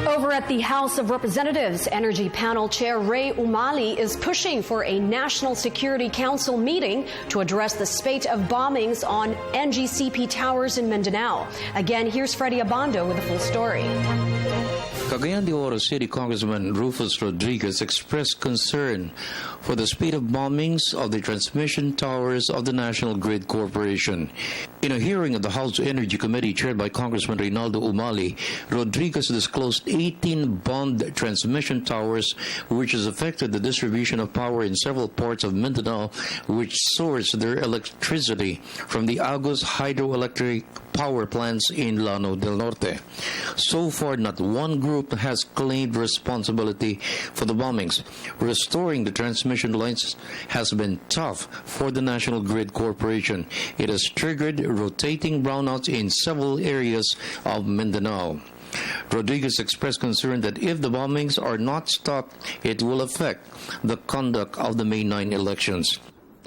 Over at the House of Representatives, Energy Panel Chair Ray Umali is pushing for a National Security Council meeting to address the spate of bombings on NGCP towers in Mindanao. Again, here's Freddie Abando with the full story. Cagayan de Oro City Congressman Rufus Rodriguez expressed concern for the spate of bombings of the transmission towers of the National Grid Corporation. In a hearing of the House Energy Committee chaired by Congressman Reynaldo Umali, Rodriguez disclosed 18 bombed transmission towers which has affected the distribution of power in several parts of Mindanao, which source their electricity from the Agus hydroelectric power plants in Llano del Norte. So far, not one group has claimed responsibility for the bombings. Restoring the transmission lines has been tough for the National Grid Corporation. It has triggered rotating brownouts in several areas of Mindanao. Rodriguez expressed concern that if the bombings are not stopped, it will affect the conduct of the May 9 elections.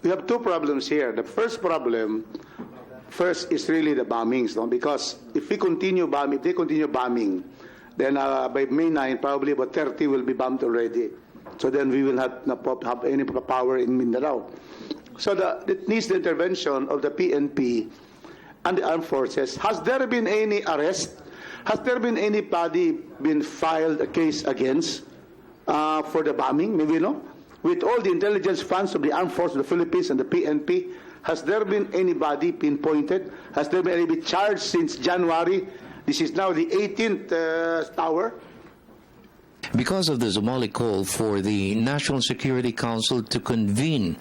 We have two problems here. The first problem is really the bombings, no? Because if they continue bombing, then by May 9, probably about 30 will be bombed already. So then we will not have any power in Mindanao. So it needs the intervention of the PNP and the armed forces. Has there been any arrest? Has there been anybody been filed a case against for the bombing? Maybe no. With all the intelligence funds of the armed forces of the Philippines and the PNP, has there been anybody pinpointed? Has there been anybody charged since January? This is now the 18th tower. Because of the Umali call for the National Security Council to convene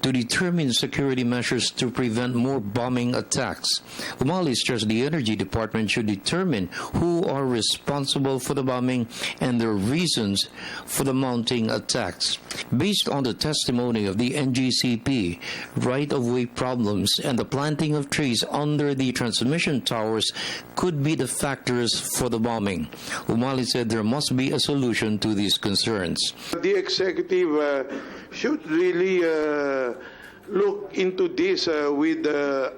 to determine security measures to prevent more bombing attacks, Umali stressed the Energy Department should determine who are responsible for the bombing and the reasons for the mounting attacks. Based on the testimony of the NGCP, right-of-way problems and the planting of trees under the transmission towers could be the factors for the bombing. Umali said there must be a solution to these concerns. The executive should really look into this with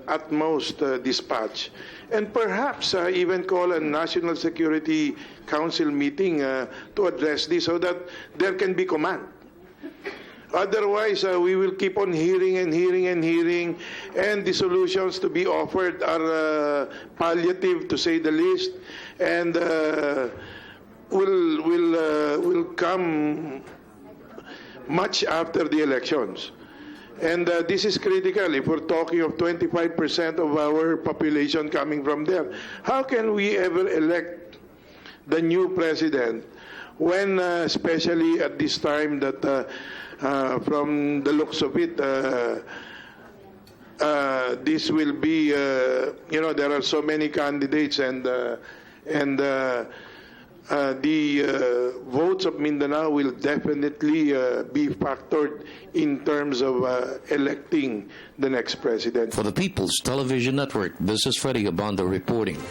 utmost dispatch, and perhaps even call a National Security Council meeting to address this so that there can be command. Otherwise, we will keep on hearing, and the solutions to be offered are palliative, to say the least, and will come much after the elections. And this is critical if we're talking of 25% of our population coming from there. How can we ever elect the new president when, especially at this time that from the looks of it, this will be, there are so many candidates, and the votes of Mindanao will definitely be factored in terms of electing the next president. For the People's Television Network, this is Freddie Abando reporting.